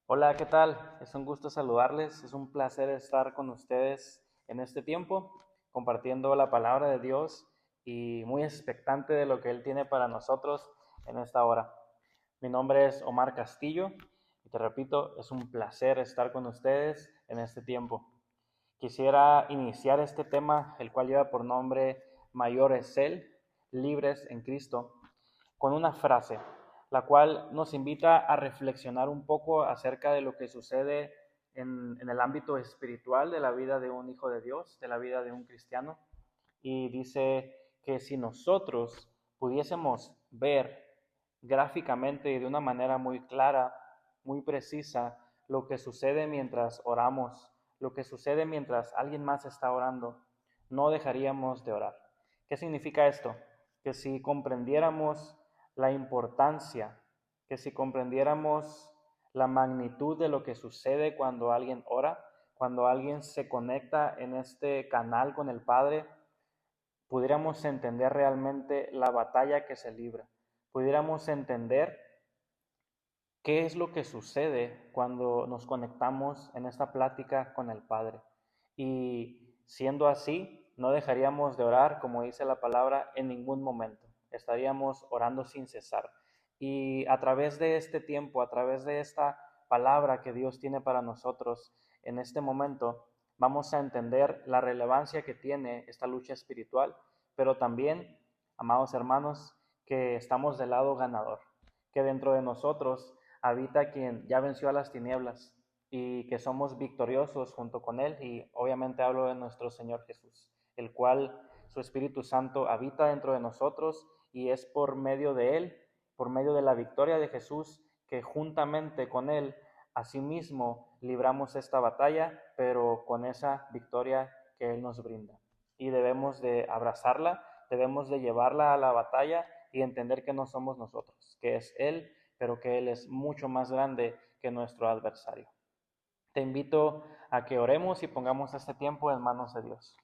Hola, ¿qué tal? Es un gusto saludarles, es un placer estar con ustedes en este tiempo, compartiendo la palabra de Dios y muy expectante de lo que Él tiene para nosotros en esta hora. Mi nombre es Omar Castillo y te repito, es un placer estar con ustedes en este tiempo. Quisiera iniciar este tema, el cual lleva por nombre Mayor es Él, libres en Cristo, con una frase, la cual nos invita a reflexionar un poco acerca de lo que sucede en el ámbito espiritual de la vida de un hijo de Dios, de la vida de un cristiano. Y dice que si nosotros pudiésemos ver gráficamente y de una manera muy clara, muy precisa, lo que sucede mientras oramos, lo que sucede mientras alguien más está orando, no dejaríamos de orar. ¿Qué significa esto? Que si comprendiéramos la importancia, que si comprendiéramos la magnitud de lo que sucede cuando alguien ora, cuando alguien se conecta en este canal con el Padre, pudiéramos entender realmente la batalla que se libra, pudiéramos entender qué es lo que sucede cuando nos conectamos en esta plática con el Padre. Y siendo así, no dejaríamos de orar, como dice la palabra, en ningún momento. Estaríamos orando sin cesar. Y a través de este tiempo, a través de esta palabra que Dios tiene para nosotros en este momento, vamos a entender la relevancia que tiene esta lucha espiritual, pero también, amados hermanos, que estamos del lado ganador, que dentro de nosotros habita quien ya venció a las tinieblas y que somos victoriosos junto con Él. Y obviamente hablo de nuestro Señor Jesús, el cual su Espíritu Santo habita dentro de nosotros, y es por medio de Él, por medio de la victoria de Jesús, que juntamente con Él, asimismo, libramos esta batalla, pero con esa victoria que Él nos brinda. Y debemos de abrazarla, debemos de llevarla a la batalla y entender que no somos nosotros, que es Él, pero que Él es mucho más grande que nuestro adversario. Te invito a que oremos y pongamos este tiempo en manos de Dios.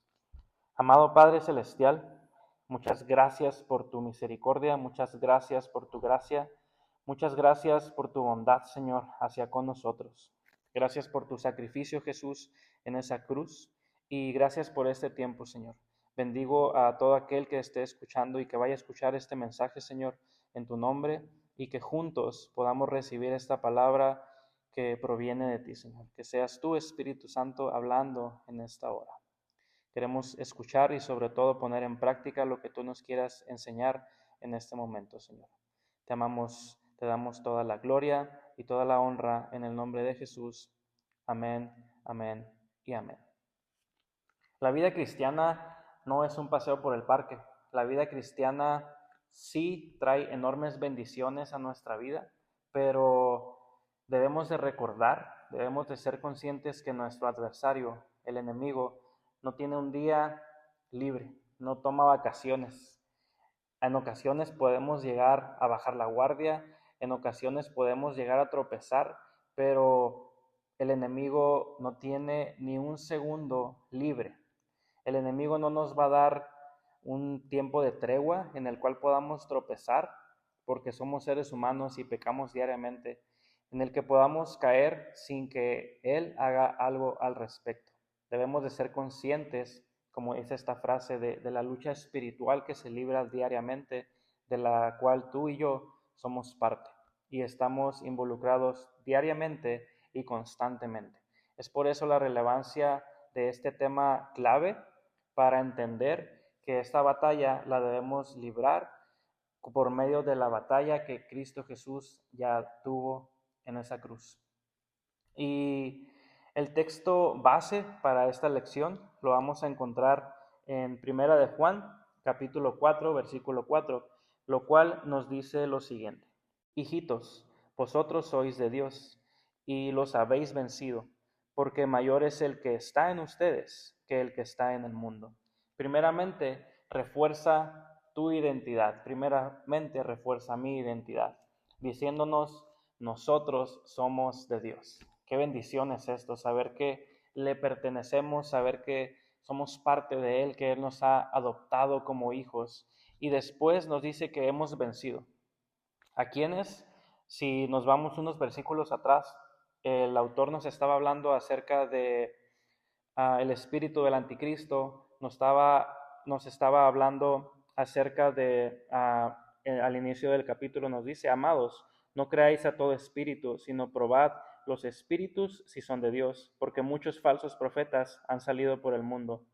Amado Padre Celestial, muchas gracias por tu misericordia, muchas gracias por tu gracia, muchas gracias por tu bondad, Señor, hacia con nosotros. Gracias por tu sacrificio, Jesús, en esa cruz, y gracias por este tiempo, Señor. Bendigo a todo aquel que esté escuchando y que vaya a escuchar este mensaje, Señor, en tu nombre, y que juntos podamos recibir esta palabra que proviene de ti, Señor. Que seas tú, Espíritu Santo, hablando en esta hora. Queremos escuchar y sobre todo poner en práctica lo que tú nos quieras enseñar en este momento, Señor. Te amamos, te damos toda la gloria y toda la honra en el nombre de Jesús. Amén, amén y amén. La vida cristiana no es un paseo por el parque. La vida cristiana sí trae enormes bendiciones a nuestra vida, pero debemos de recordar, debemos de ser conscientes que nuestro adversario, el enemigo, no tiene un día libre, no toma vacaciones. En ocasiones podemos llegar a bajar la guardia, en ocasiones podemos llegar a tropezar, pero el enemigo no tiene ni un segundo libre. El enemigo no nos va a dar un tiempo de tregua en el cual podamos tropezar, porque somos seres humanos y pecamos diariamente, en el que podamos caer sin que Él haga algo al respecto. Debemos de ser conscientes, como dice esta frase, de la lucha espiritual que se libra diariamente, de la cual tú y yo somos parte y estamos involucrados diariamente y constantemente. Es por eso la relevancia de este tema clave, para entender que esta batalla la debemos librar por medio de la batalla que Cristo Jesús ya tuvo en esa cruz. Y el texto base para esta lección lo vamos a encontrar en Primera de Juan, capítulo 4, versículo 4, lo cual nos dice lo siguiente: Hijitos, vosotros sois de Dios y los habéis vencido, porque mayor es el que está en ustedes que el que está en el mundo. Primeramente, refuerza tu identidad. Primeramente, refuerza mi identidad, diciéndonos: nosotros somos de Dios. Qué bendición es esto, saber que le pertenecemos, saber que somos parte de Él, que Él nos ha adoptado como hijos. Y después nos dice que hemos vencido. ¿A quiénes? Si nos vamos unos versículos atrás, el autor nos estaba hablando acerca de el espíritu del anticristo, nos estaba hablando acerca de, al inicio del capítulo nos dice, amados, no creáis a todo espíritu, sino probad los espíritus si son de Dios, porque muchos falsos profetas han salido por el mundo.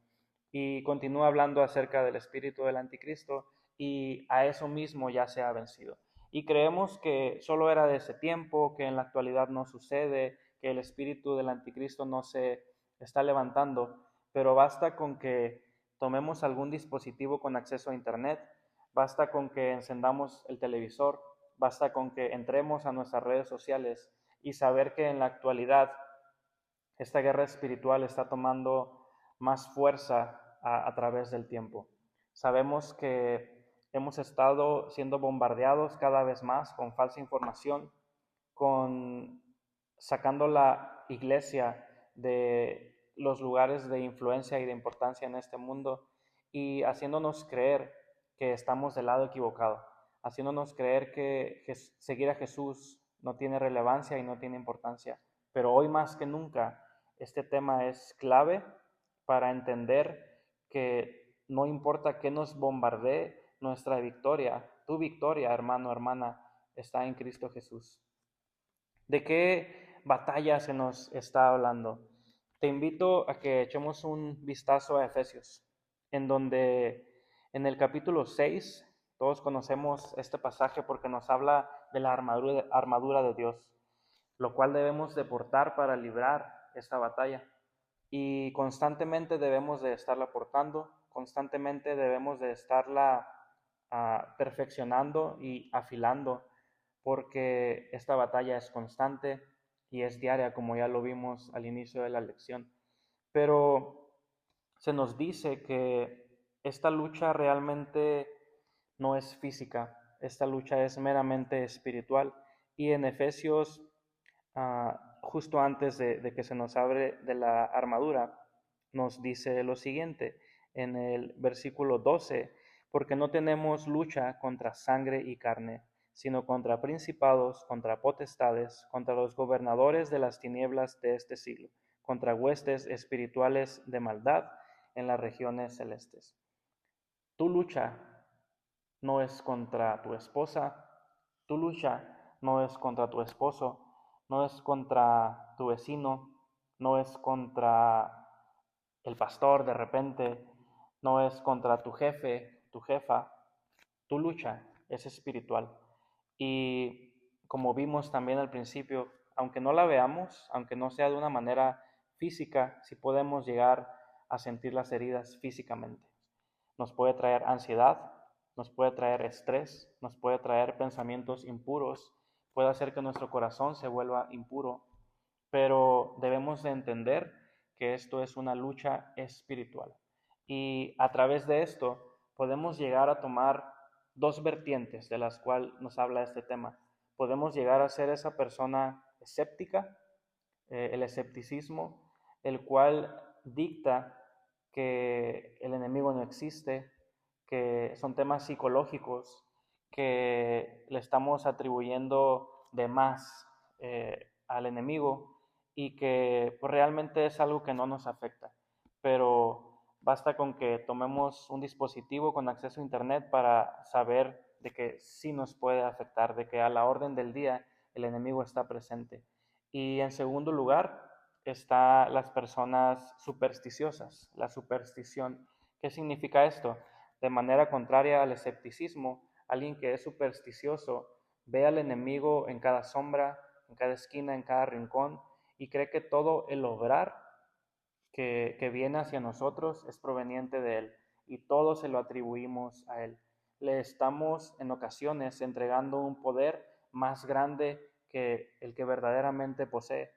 Y continúa hablando acerca del espíritu del anticristo y a eso mismo ya se ha vencido. Y creemos que solo era de ese tiempo, que en la actualidad no sucede, que el espíritu del anticristo no se está levantando, pero basta con que tomemos algún dispositivo con acceso a internet, basta con que encendamos el televisor, basta con que entremos a nuestras redes sociales y saber que en la actualidad esta guerra espiritual está tomando más fuerza a través del tiempo. Sabemos que hemos estado siendo bombardeados cada vez más con falsa información, con sacando la iglesia de los lugares de influencia y de importancia en este mundo y haciéndonos creer que estamos del lado equivocado, haciéndonos creer que seguir a Jesús no tiene relevancia y no tiene importancia. Pero hoy más que nunca este tema es clave para entender que no importa qué nos bombardee, nuestra victoria, tu victoria, hermano, hermana, está en Cristo Jesús. ¿De qué batalla se nos está hablando? Te invito a que echemos un vistazo a Efesios, en donde en el capítulo 6, todos conocemos este pasaje porque nos habla de la armadura de Dios, lo cual debemos de portar para librar esta batalla. Y constantemente debemos de estarla portando, constantemente debemos de estarla perfeccionando y afilando, porque esta batalla es constante y es diaria, como ya lo vimos al inicio de la lección. Pero se nos dice que esta lucha realmente no es física, esta lucha es meramente espiritual. Y en Efesios, justo antes de que se nos hable de la armadura, nos dice lo siguiente en el versículo 12, porque no tenemos lucha contra sangre y carne, sino contra principados, contra potestades, contra los gobernadores de las tinieblas de este siglo, contra huestes espirituales de maldad en las regiones celestes. Tu lucha no es contra tu esposa, tu lucha no es contra tu esposo, no es contra tu vecino, no es contra el pastor de repente, no es contra tu jefe, tu jefa. Tu lucha es espiritual. Y como vimos también al principio, aunque no la veamos, aunque no sea de una manera física, sí podemos llegar a sentir las heridas físicamente. Nos puede traer ansiedad, nos puede traer estrés, nos puede traer pensamientos impuros, puede hacer que nuestro corazón se vuelva impuro, pero debemos de entender que esto es una lucha espiritual. Y a través de esto podemos llegar a tomar dos vertientes de las cuales nos habla este tema. Podemos llegar a ser esa persona escéptica, el escepticismo, el cual dicta que el enemigo no existe, que son temas psicológicos, que le estamos atribuyendo de más al enemigo y que pues, realmente es algo que no nos afecta. Pero basta con que tomemos un dispositivo con acceso a internet para saber de que sí nos puede afectar, de que a la orden del día el enemigo está presente. Y en segundo lugar está las personas supersticiosas, la superstición. ¿Qué significa esto? De manera contraria al escepticismo, alguien que es supersticioso ve al enemigo en cada sombra, en cada esquina, en cada rincón y cree que todo el obrar que viene hacia nosotros es proveniente de Él y todo se lo atribuimos a Él. Le estamos en ocasiones entregando un poder más grande que el que verdaderamente posee.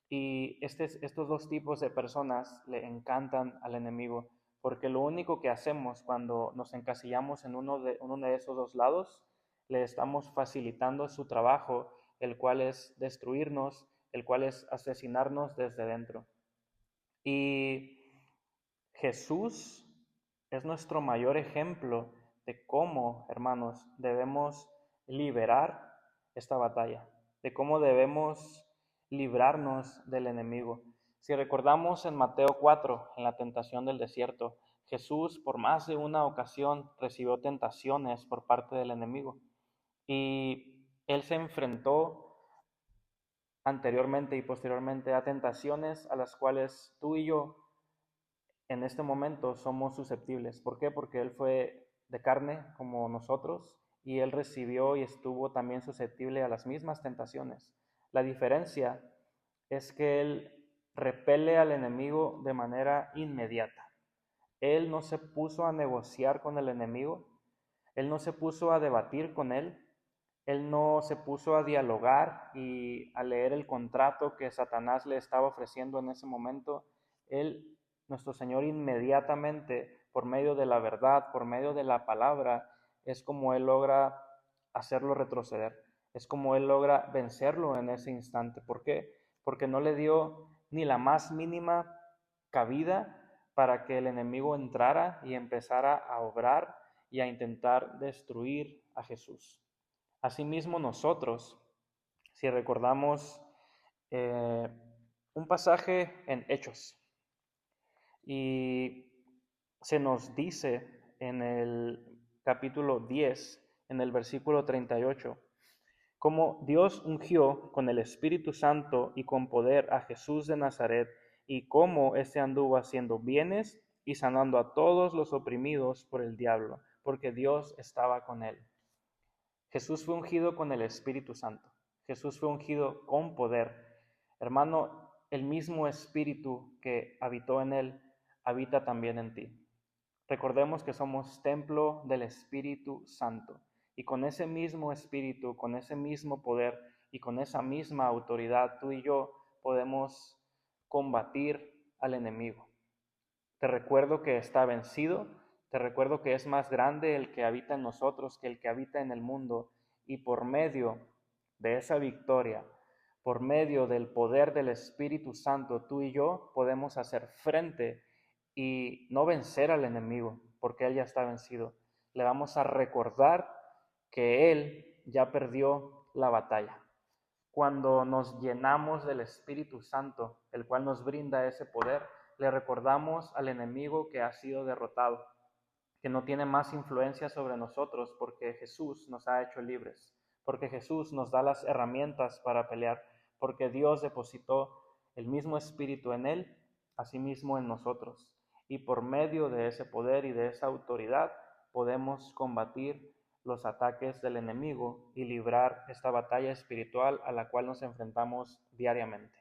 Y estos dos tipos de personas le encantan al enemigo, porque lo único que hacemos cuando nos encasillamos en uno de esos dos lados, le estamos facilitando su trabajo, el cual es destruirnos, el cual es asesinarnos desde dentro. Y Jesús es nuestro mayor ejemplo de cómo, hermanos, debemos liberar esta batalla, de cómo debemos librarnos del enemigo. Si recordamos en Mateo 4, en la tentación del desierto, Jesús por más de una ocasión recibió tentaciones por parte del enemigo y él se enfrentó anteriormente y posteriormente a tentaciones a las cuales tú y yo en este momento somos susceptibles. ¿Por qué? Porque Él fue de carne como nosotros y Él recibió y estuvo también susceptible a las mismas tentaciones. La diferencia es que Él repele al enemigo de manera inmediata. Él no se puso a negociar con el enemigo, Él no se puso a debatir con él, Él no se puso a dialogar y a leer el contrato que Satanás le estaba ofreciendo en ese momento. Él, nuestro Señor, inmediatamente, por medio de la verdad, por medio de la palabra, es como Él logra hacerlo retroceder. Es como Él logra vencerlo en ese instante. ¿Por qué? Porque no le dio ni la más mínima cabida para que el enemigo entrara y empezara a obrar y a intentar destruir a Jesús. Asimismo nosotros, si recordamos un pasaje en Hechos, y se nos dice en el capítulo 10, en el versículo 38, cómo Dios ungió con el Espíritu Santo y con poder a Jesús de Nazaret, y cómo éste anduvo haciendo bienes y sanando a todos los oprimidos por el diablo, porque Dios estaba con él. Jesús fue ungido con el Espíritu Santo. Jesús fue ungido con poder. Hermano, el mismo Espíritu que habitó en él, habita también en ti. Recordemos que somos templo del Espíritu Santo. Y con ese mismo Espíritu, con ese mismo poder y con esa misma autoridad, tú y yo podemos combatir al enemigo. Te recuerdo que está vencido, te recuerdo que es más grande el que habita en nosotros que el que habita en el mundo, y por medio de esa victoria, por medio del poder del Espíritu Santo, tú y yo podemos hacer frente y no vencer al enemigo, porque él ya está vencido. Le vamos a recordar que él ya perdió la batalla. Cuando nos llenamos del Espíritu Santo, el cual nos brinda ese poder, le recordamos al enemigo que ha sido derrotado, que no tiene más influencia sobre nosotros porque Jesús nos ha hecho libres, porque Jesús nos da las herramientas para pelear, porque Dios depositó el mismo Espíritu en Él, asimismo en nosotros. Y por medio de ese poder y de esa autoridad podemos combatir los ataques del enemigo y librar esta batalla espiritual a la cual nos enfrentamos diariamente.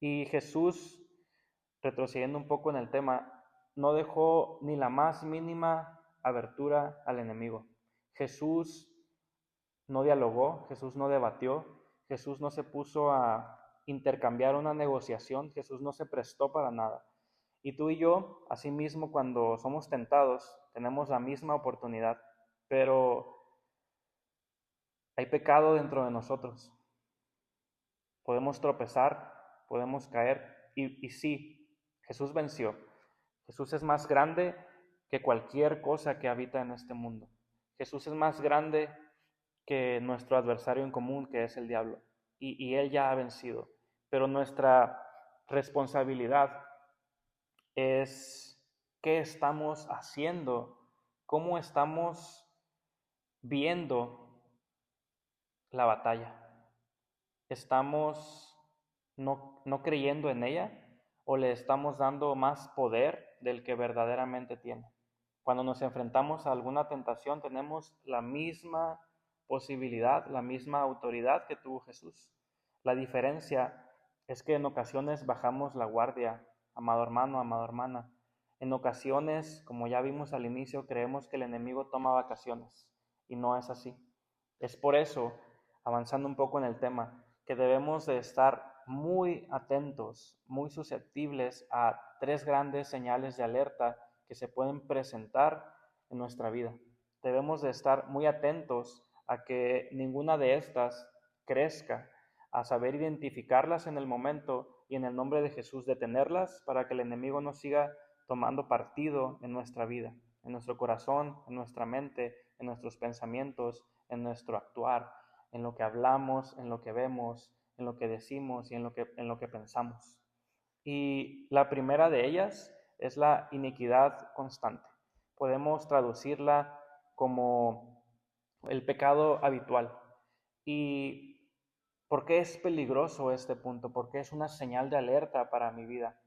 Y Jesús, retrocediendo un poco en el tema, no dejó ni la más mínima abertura al enemigo. Jesús no dialogó, Jesús no debatió, Jesús no se puso a intercambiar una negociación, Jesús no se prestó para nada. Y tú y yo, asimismo, cuando somos tentados, tenemos la misma oportunidad, pero hay pecado dentro de nosotros. Podemos tropezar, podemos caer, y sí, Jesús venció. Jesús es más grande que cualquier cosa que habita en este mundo. Jesús es más grande que nuestro adversario en común, que es el diablo, y Él ya ha vencido. Pero nuestra responsabilidad es qué estamos haciendo, cómo estamos viendo la batalla. ¿Estamos no creyendo en ella o le estamos dando más poder del que verdaderamente tiene? Cuando nos enfrentamos a alguna tentación tenemos la misma posibilidad, la misma autoridad que tuvo Jesús. La diferencia es que en ocasiones bajamos la guardia, amado hermano, amada hermana. En ocasiones, como ya vimos al inicio, creemos que el enemigo toma vacaciones y no es así. Es por eso, avanzando un poco en el tema, que debemos de estar muy atentos, muy susceptibles a tres grandes señales de alerta que se pueden presentar en nuestra vida. Debemos de estar muy atentos a que ninguna de estas crezca, a saber identificarlas en el momento y en el nombre de Jesús detenerlas para que el enemigo no siga tomando partido en nuestra vida, en nuestro corazón, en nuestra mente, en nuestros pensamientos, en nuestro actuar, en lo que hablamos, en lo que vemos, en lo que decimos y en lo que pensamos. Y la primera de ellas es la iniquidad constante. Podemos traducirla como el pecado habitual. ¿Y por qué es peligroso este punto? Porque es una señal de alerta para mi vida.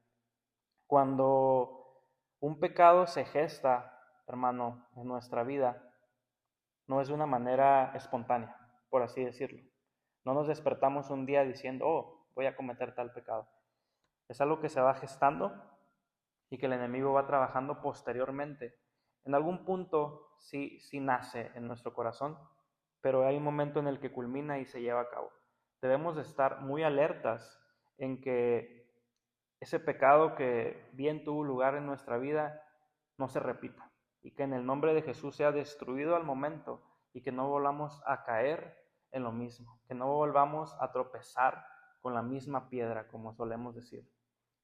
Cuando un pecado se gesta, hermano, en nuestra vida, no es de una manera espontánea, por así decirlo. No nos despertamos un día diciendo, oh, voy a cometer tal pecado. Es algo que se va gestando y que el enemigo va trabajando posteriormente. En algún punto sí nace en nuestro corazón, pero hay un momento en el que culmina y se lleva a cabo. Debemos de estar muy alertas en que ese pecado que bien tuvo lugar en nuestra vida no se repita y que en el nombre de Jesús sea destruido al momento y que no volvamos a caer en lo mismo, que no volvamos a tropezar con la misma piedra, como solemos decir.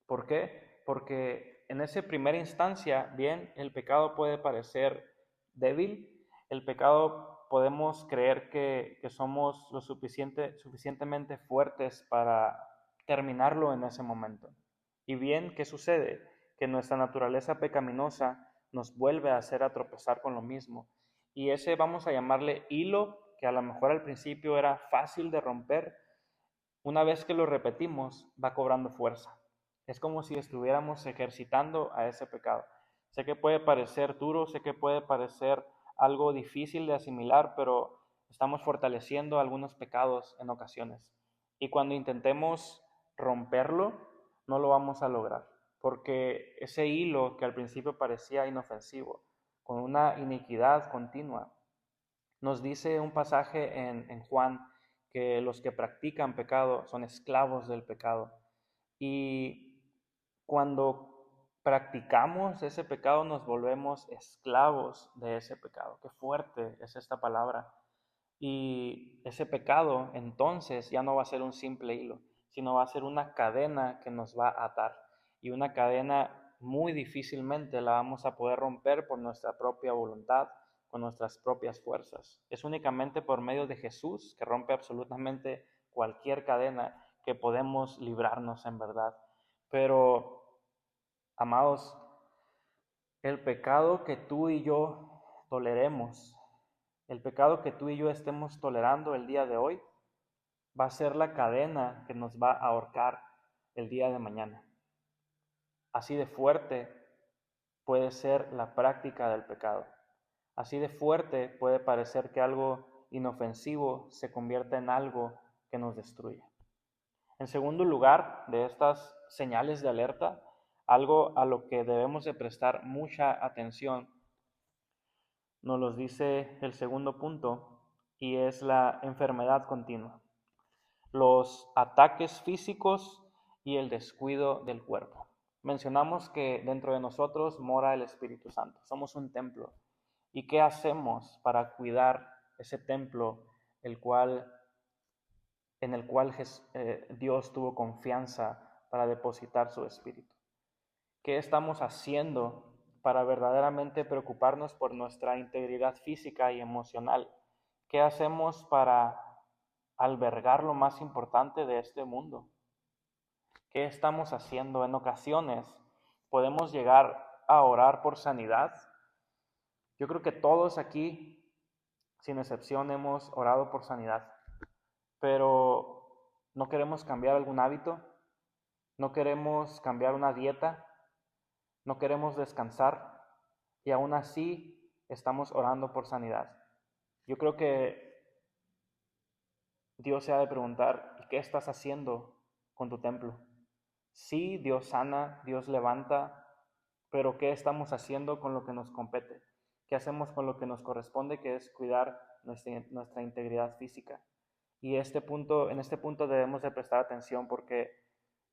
¿Por qué? Porque en esa primera instancia, bien, el pecado puede parecer débil, el pecado podemos creer que somos lo suficientemente fuertes para terminarlo en ese momento. Y bien, ¿qué sucede? Que nuestra naturaleza pecaminosa nos vuelve a hacer a tropezar con lo mismo. Y ese vamos a llamarle hilo, que a lo mejor al principio era fácil de romper, una vez que lo repetimos, va cobrando fuerza. Es como si estuviéramos ejercitando a ese pecado. Sé que puede parecer duro, sé que puede parecer algo difícil de asimilar, pero estamos fortaleciendo algunos pecados en ocasiones. Y cuando intentemos romperlo, no lo vamos a lograr, porque ese hilo que al principio parecía inofensivo, con una iniquidad continua, nos dice un pasaje en Juan que los que practican pecado son esclavos del pecado. Y cuando practicamos ese pecado nos volvemos esclavos de ese pecado. Qué fuerte es esta palabra. Y ese pecado entonces ya no va a ser un simple hilo, sino va a ser una cadena que nos va a atar. Y una cadena muy difícilmente la vamos a poder romper por nuestra propia voluntad, con nuestras propias fuerzas. Es únicamente por medio de Jesús, que rompe absolutamente cualquier cadena, que podemos librarnos en verdad. Pero, amados, el pecado que tú y yo toleremos, el pecado que tú y yo estemos tolerando el día de hoy, va a ser la cadena que nos va a ahorcar el día de mañana. Así de fuerte puede ser la práctica del pecado. Así de fuerte puede parecer que algo inofensivo se convierta en algo que nos destruye. En segundo lugar, de estas señales de alerta, algo a lo que debemos de prestar mucha atención, nos los dice el segundo punto, y es la enfermedad continua, los ataques físicos y el descuido del cuerpo. Mencionamos que dentro de nosotros mora el Espíritu Santo, somos un templo. ¿Y qué hacemos para cuidar ese templo en el cual Dios tuvo confianza para depositar su Espíritu? ¿Qué estamos haciendo para verdaderamente preocuparnos por nuestra integridad física y emocional? ¿Qué hacemos para albergar lo más importante de este mundo? ¿Qué estamos haciendo? En ocasiones podemos llegar a orar por sanidad. Yo creo que todos aquí, sin excepción, hemos orado por sanidad, pero no queremos cambiar algún hábito, no queremos cambiar una dieta, no queremos descansar y aún así estamos orando por sanidad. Yo creo que Dios se ha de preguntar, ¿qué estás haciendo con tu templo? Sí, Dios sana, Dios levanta, pero ¿qué estamos haciendo con lo que nos compete? ¿Qué hacemos con lo que nos corresponde, que es cuidar nuestra integridad física? Y en este punto debemos de prestar atención porque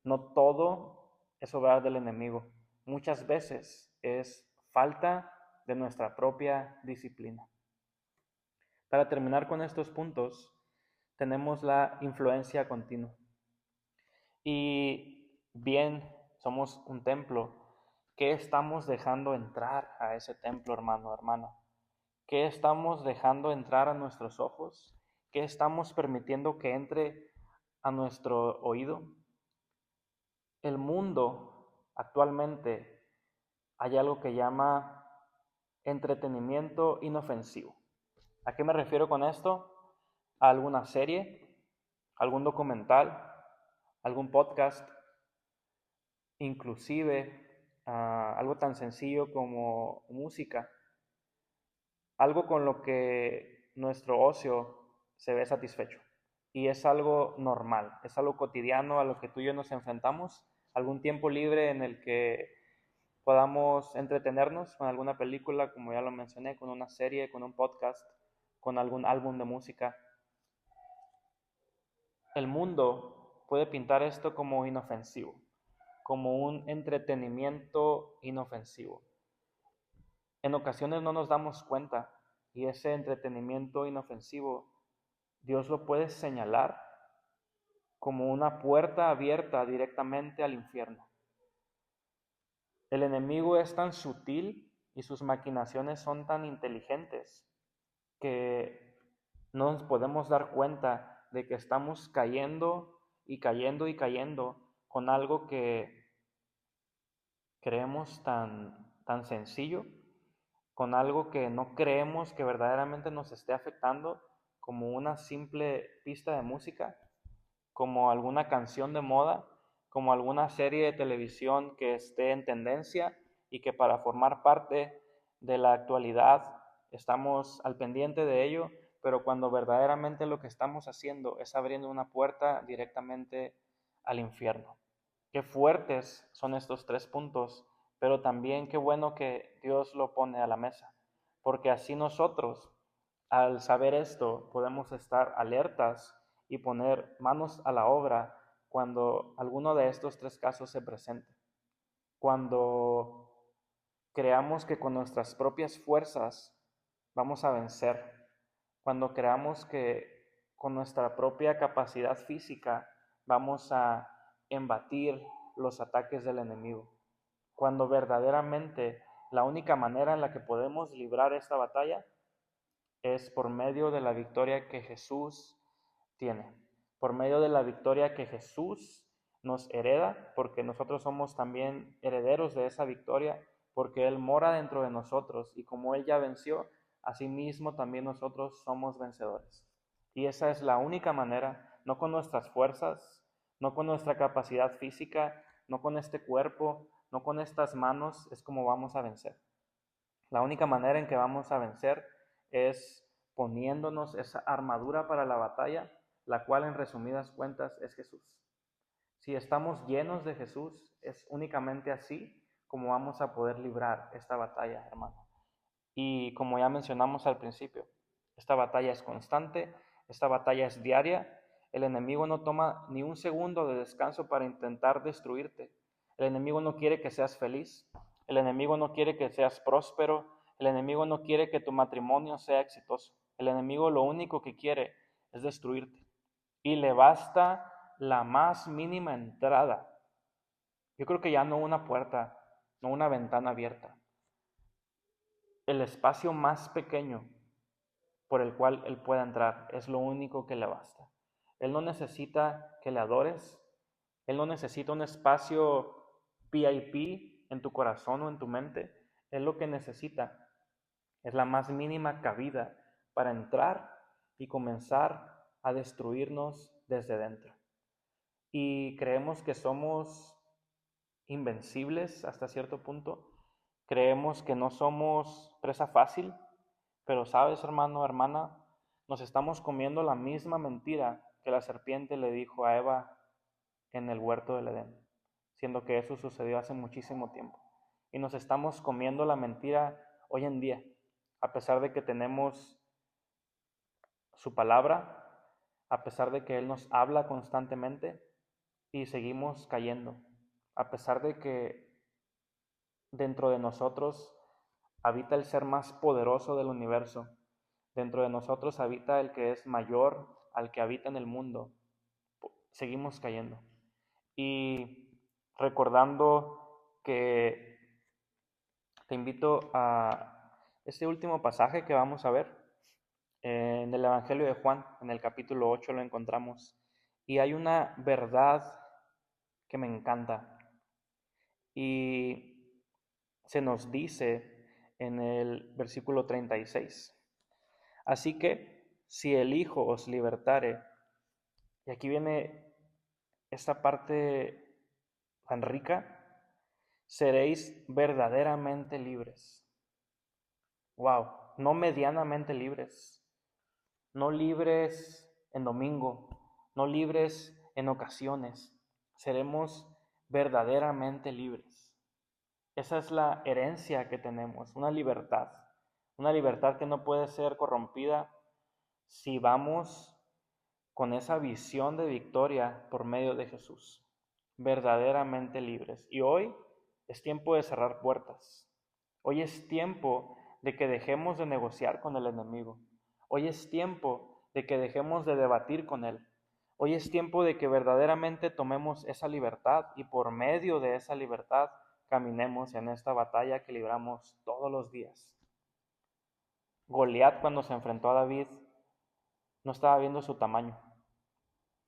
no todo es obra del enemigo. Muchas veces es falta de nuestra propia disciplina. Para terminar con estos puntos, tenemos la influencia continua. Y bien, somos un templo. ¿Qué estamos dejando entrar a ese templo, hermano, hermana? ¿Qué estamos dejando entrar a nuestros ojos? ¿Qué estamos permitiendo que entre a nuestro oído. El mundo actualmente hay algo que llama entretenimiento inofensivo. ¿A qué me refiero con esto? ¿A alguna serie, algún documental, algún podcast, inclusive algo tan sencillo como música? Algo con lo que nuestro ocio se ve satisfecho. Y es algo normal, es algo cotidiano a lo que tú y yo nos enfrentamos, algún tiempo libre en el que podamos entretenernos con alguna película, como ya lo mencioné, con una serie, con un podcast, con algún álbum de música. El mundo puede pintar esto como inofensivo, como un entretenimiento inofensivo. En ocasiones no nos damos cuenta y ese entretenimiento inofensivo Dios lo puede señalar como una puerta abierta directamente al infierno. El enemigo es tan sutil y sus maquinaciones son tan inteligentes que no nos podemos dar cuenta de que estamos cayendo y cayendo y cayendo con algo que creemos tan sencillo, con algo que no creemos que verdaderamente nos esté afectando, como una simple pista de música, como alguna canción de moda, como alguna serie de televisión que esté en tendencia y que para formar parte de la actualidad estamos al pendiente de ello, pero cuando verdaderamente lo que estamos haciendo es abriendo una puerta directamente al infierno. Qué fuertes son estos 3 puntos, pero también qué bueno que Dios lo pone a la mesa, porque así nosotros, al saber esto, podemos estar alertas y poner manos a la obra cuando alguno de estos 3 casos se presente. Cuando creamos que con nuestras propias fuerzas vamos a vencer. Cuando creamos que con nuestra propia capacidad física vamos a embatir los ataques del enemigo. Cuando verdaderamente la única manera en la que podemos librar esta batalla es por medio de la victoria que Jesús tiene, por medio de la victoria que Jesús nos hereda, porque nosotros somos también herederos de esa victoria, porque Él mora dentro de nosotros y como Él ya venció, asimismo también nosotros somos vencedores. Y esa es la única manera, no con nuestras fuerzas, no con nuestra capacidad física, no con este cuerpo, no con estas manos, es como vamos a vencer. La única manera en que vamos a vencer es poniéndonos esa armadura para la batalla, la cual en resumidas cuentas es Jesús. Si estamos llenos de Jesús, es únicamente así como vamos a poder librar esta batalla, hermano. Y como ya mencionamos al principio, esta batalla es constante, esta batalla es diaria. El enemigo no toma ni un segundo de descanso para intentar destruirte. El enemigo no quiere que seas feliz. El enemigo no quiere que seas próspero. El enemigo no quiere que tu matrimonio sea exitoso. El enemigo lo único que quiere es destruirte. Y le basta la más mínima entrada. Yo creo que ya no una puerta, no una ventana abierta. El espacio más pequeño por el cual Él pueda entrar es lo único que le basta. Él no necesita que le adores. Él no necesita un espacio VIP en tu corazón o en tu mente. Él lo que necesita es la más mínima cabida para entrar y comenzar a destruirnos desde dentro. Y creemos que somos invencibles hasta cierto punto. Creemos que no somos presa fácil, pero sabes, hermano, hermana, nos estamos comiendo la misma mentira que la serpiente le dijo a Eva en el huerto del Edén, siendo que eso sucedió hace muchísimo tiempo. Y nos estamos comiendo la mentira hoy en día, a pesar de que tenemos su palabra, a pesar de que Él nos habla constantemente y seguimos cayendo, a pesar de que dentro de nosotros habita el ser más poderoso del universo. Dentro de nosotros habita el que es mayor al que habita en el mundo. Seguimos cayendo. Y recordando que te invito a este último pasaje que vamos a ver en el Evangelio de Juan, en el capítulo 8 lo encontramos. Y hay una verdad que me encanta y se nos dice en el versículo 36. Así que si el Hijo os libertare, y aquí viene esta parte tan rica, seréis verdaderamente libres. Wow, no medianamente libres, no libres en domingo, no libres en ocasiones, seremos verdaderamente libres. Esa es la herencia que tenemos, una libertad que no puede ser corrompida si vamos con esa visión de victoria por medio de Jesús, verdaderamente libres. Y hoy es tiempo de cerrar puertas. Hoy es tiempo de que dejemos de negociar con el enemigo. Hoy es tiempo de que dejemos de debatir con él. Hoy es tiempo de que verdaderamente tomemos esa libertad y por medio de esa libertad caminemos en esta batalla que libramos todos los días. Goliat, cuando se enfrentó a David, no estaba viendo su tamaño.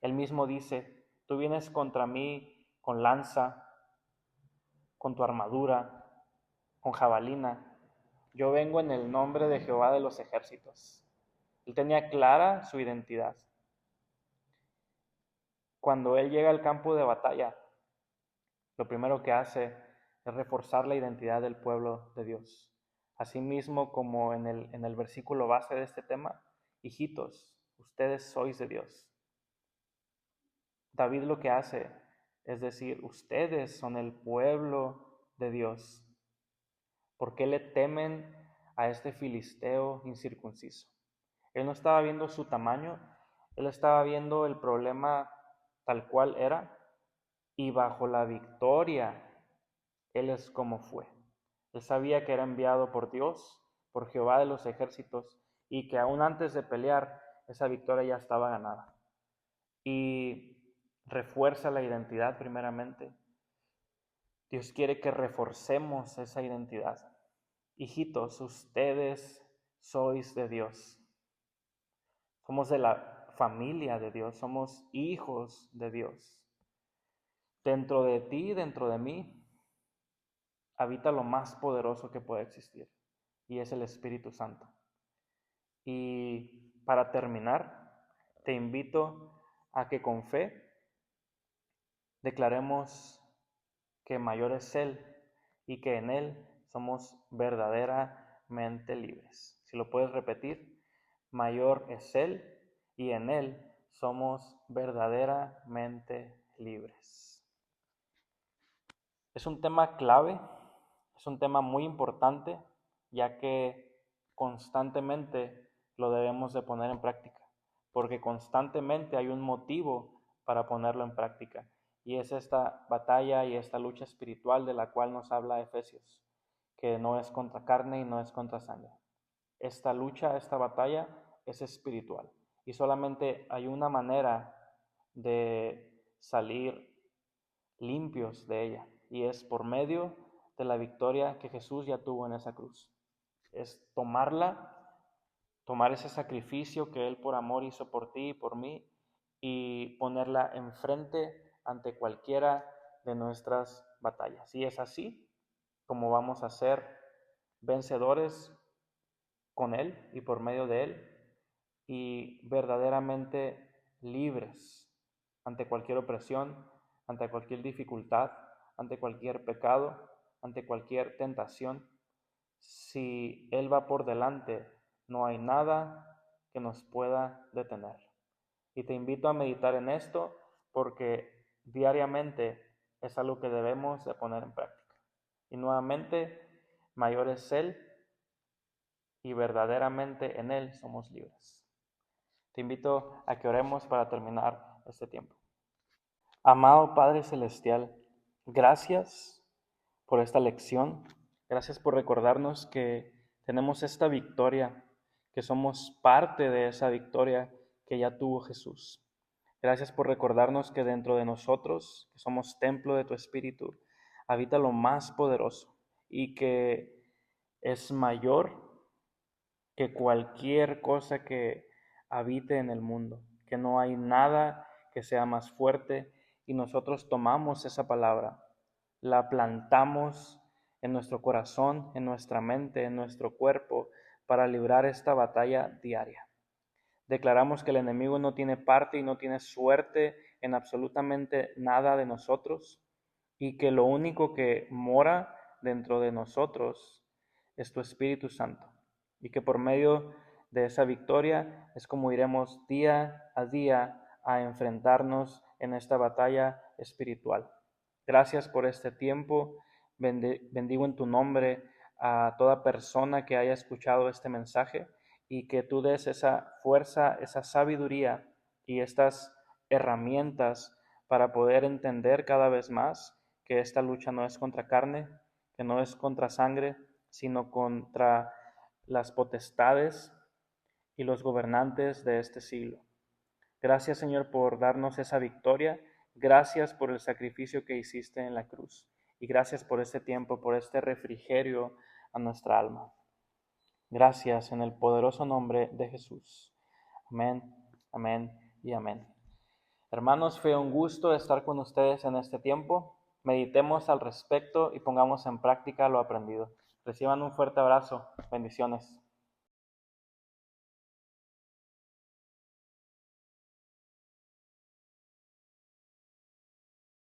Él mismo dice, tú vienes contra mí con lanza, con tu armadura, con jabalina. Yo vengo en el nombre de Jehová de los ejércitos. Él tenía clara su identidad. Cuando él llega al campo de batalla, lo primero que hace es reforzar la identidad del pueblo de Dios. Asimismo, como en el versículo base de este tema, hijitos, ustedes sois de Dios. David lo que hace es decir, ustedes son el pueblo de Dios. ¿Por qué le temen a este filisteo incircunciso? Él no estaba viendo su tamaño, él estaba viendo el problema tal cual era, y bajo la victoria, él es como fue. Él sabía que era enviado por Dios, por Jehová de los ejércitos, y que aún antes de pelear, esa victoria ya estaba ganada. Y refuerza la identidad primeramente. Dios quiere que reforcemos esa identidad. Hijitos, ustedes sois de Dios. Somos de la familia de Dios, somos hijos de Dios. Dentro de ti, dentro de mí, habita lo más poderoso que puede existir, y es el Espíritu Santo. Y para terminar, te invito a que con fe declaremos que mayor es Él y que en Él somos verdaderamente libres. Si lo puedes repetir, mayor es Él y en Él somos verdaderamente libres. Es un tema clave, es un tema muy importante, ya que constantemente lo debemos de poner en práctica, porque constantemente hay un motivo para ponerlo en práctica, y es esta batalla y esta lucha espiritual de la cual nos habla Efesios, que no es contra carne y no es contra sangre. Esta lucha, esta batalla es espiritual, y solamente hay una manera de salir limpios de ella, y es por medio de la victoria que Jesús ya tuvo en esa cruz. Es tomar ese sacrificio que Él por amor hizo por ti y por mí, y ponerla enfrente ante cualquiera de nuestras batallas. Y es así como vamos a ser vencedores con Él y por medio de Él, y verdaderamente libres ante cualquier opresión, ante cualquier dificultad, ante cualquier pecado, ante cualquier tentación. Si Él va por delante, no hay nada que nos pueda detener. Y te invito a meditar en esto, porque diariamente es algo que debemos de poner en práctica. Y nuevamente, mayor es Él y verdaderamente en Él somos libres. Te invito a que oremos para terminar este tiempo. Amado Padre Celestial, gracias por esta lección. Gracias por recordarnos que tenemos esta victoria, que somos parte de esa victoria que ya tuvo Jesús. Gracias por recordarnos que dentro de nosotros, que somos templo de tu Espíritu, habita lo más poderoso y que es mayor que cualquier cosa que habite en el mundo, que no hay nada que sea más fuerte, y nosotros tomamos esa palabra, la plantamos en nuestro corazón, en nuestra mente, en nuestro cuerpo, para librar esta batalla diaria. Declaramos que el enemigo no tiene parte y no tiene suerte en absolutamente nada de nosotros, y que lo único que mora dentro de nosotros es tu Espíritu Santo, y que por medio de esa victoria es como iremos día a día a enfrentarnos en esta batalla espiritual. Gracias por este tiempo. Bendigo en tu nombre a toda persona que haya escuchado este mensaje, y que tú des esa fuerza, esa sabiduría y estas herramientas para poder entender cada vez más que esta lucha no es contra carne, que no es contra sangre, sino contra las potestades y los gobernantes de este siglo. Gracias, Señor, por darnos esa victoria. Gracias por el sacrificio que hiciste en la cruz. Y gracias por este tiempo, por este refrigerio a nuestra alma. Gracias en el poderoso nombre de Jesús. Amén, amén y amén. Hermanos, fue un gusto estar con ustedes en este tiempo. Meditemos al respecto y pongamos en práctica lo aprendido. Reciban un fuerte abrazo. Bendiciones.